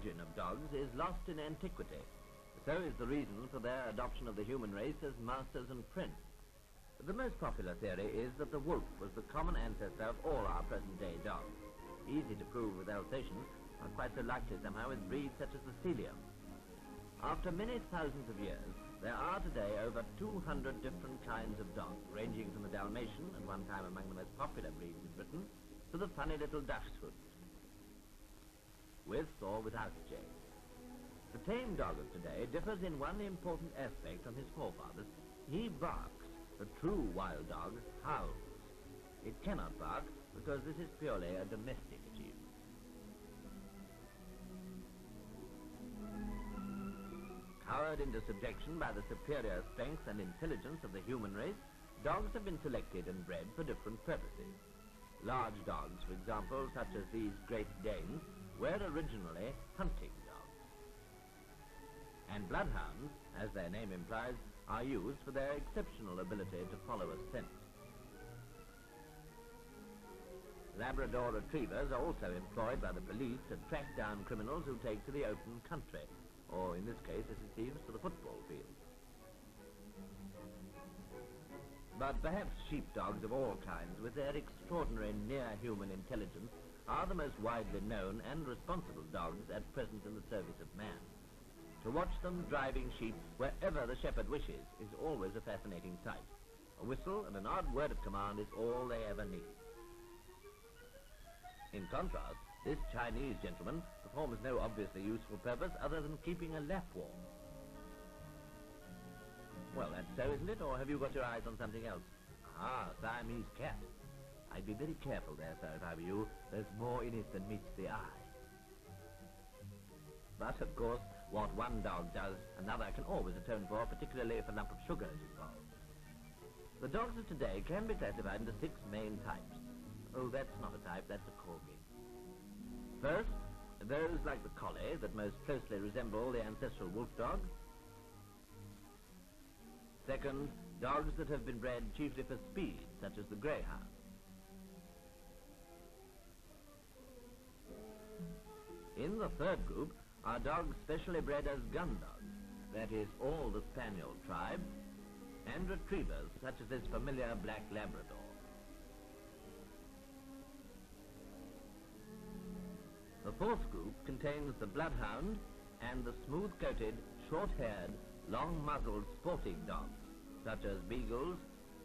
origin of dogs is lost in antiquity. So is the reason for their adoption of the human race as masters and friends. The most popular theory is that the wolf was the common ancestor of all our present-day dogs. Easy to prove with Alsatians, are quite so likely somehow with breeds such as the Sealyham. After many thousands of years, there are today over 200 different kinds of dogs, ranging from the Dalmatian, at one time among the most popular breeds in Britain, to the funny little Dachshund, with or without chain. The tame dog of today differs in one important aspect from his forefathers. He barks. The true wild dog howls. It cannot bark because this is purely a domestic achievement. Cowered into subjection by the superior strength and intelligence of the human race, dogs have been selected and bred for different purposes. Large dogs, for example, such as these Great Danes, were originally hunting dogs. And bloodhounds, as their name implies, are used for their exceptional ability to follow a scent. Labrador retrievers are also employed by the police to track down criminals who take to the open country, or in this case, as it seems, to the football field. But perhaps sheepdogs of all kinds, with their extraordinary near-human intelligence, are the most widely known and responsible dogs at present in the service of man. To watch them driving sheep wherever the shepherd wishes is always a fascinating sight. A whistle and an odd word of command is all they ever need. In contrast, this Chinese gentleman performs no obviously useful purpose other than keeping a lap warm. Well, that's so, isn't it? Or have you got your eyes on something else? Ah, Siamese cat. I'd be very careful there, sir, if I were you. There's more in it than meets the eye. But, of course, what one dog does, another can always atone for, particularly if a lump of sugar is involved. The dogs of today can be classified into 6 main types. Oh, that's not a type, that's a corgi. First, those like the collie that most closely resemble the ancestral wolf dog. Second, dogs that have been bred chiefly for speed, such as the greyhound. In the third group are dogs specially bred as gun dogs, that is, all the spaniel tribe, and retrievers, such as this familiar black Labrador. The fourth group contains the bloodhound and the smooth-coated, short-haired, long-muzzled sporting dogs, such as beagles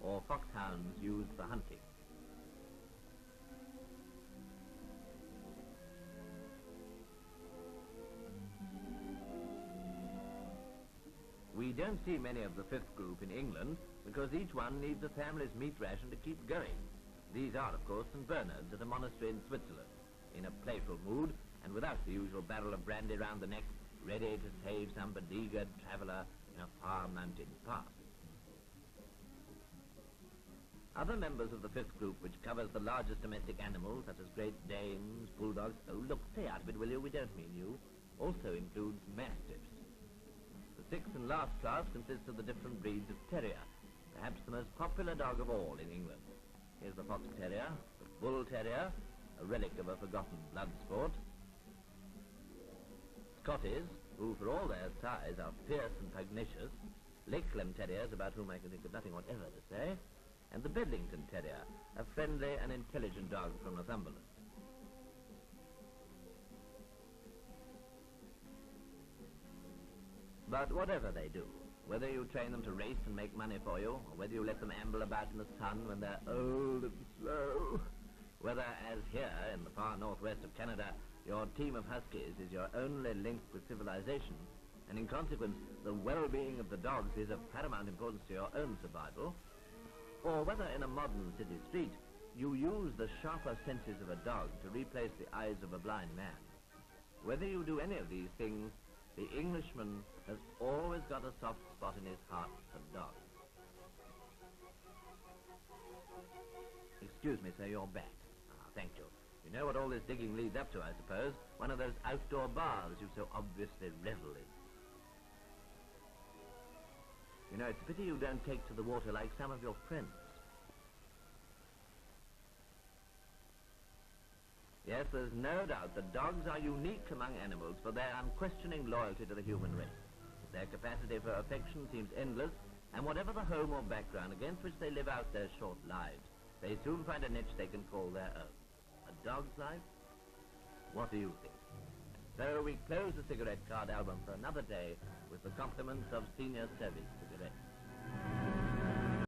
or foxhounds used for hunting. We don't see many of the fifth group in England because each one needs a family's meat ration to keep going. These are, of course, St. Bernards at a monastery in Switzerland, in a playful mood and without the usual barrel of brandy round the neck, ready to save some beleaguered traveller in a far mountain pass. Other members of the fifth group, which covers the largest domestic animals, such as Great Danes, bulldogs, oh look, stay out of it, will you, we don't mean you, also includes mastiffs. The sixth and last class consists of the different breeds of terrier, perhaps the most popular dog of all in England. Here's the fox terrier, the bull terrier, a relic of a forgotten blood sport. Scotties, who for all their size are fierce and pugnacious, Lakeland terriers, about whom I can think of nothing whatever to say, and the Bedlington terrier, a friendly and intelligent dog from Northumberland. But whatever they do, whether you train them to race and make money for you, or whether you let them amble about in the sun when they're old and slow, whether, as here in the far northwest of Canada, your team of huskies is your only link with civilization, and in consequence the well-being of the dogs is of paramount importance to your own survival, or whether in a modern city street you use the sharper senses of a dog to replace the eyes of a blind man, whether you do any of these things, the Englishman has always got a soft spot in his heart for dogs. Excuse me, sir, you're back. Ah, thank you. You know what all this digging leads up to, I suppose? One of those outdoor baths you so obviously revel in. You know, it's a pity you don't take to the water like some of your friends. Yes, there's no doubt that dogs are unique among animals for their unquestioning loyalty to the human race. Their capacity for affection seems endless, and whatever the home or background against which they live out their short lives, they soon find a niche they can call their own. A dog's life? What do you think? So we close the cigarette card album for another day with the compliments of Senior Service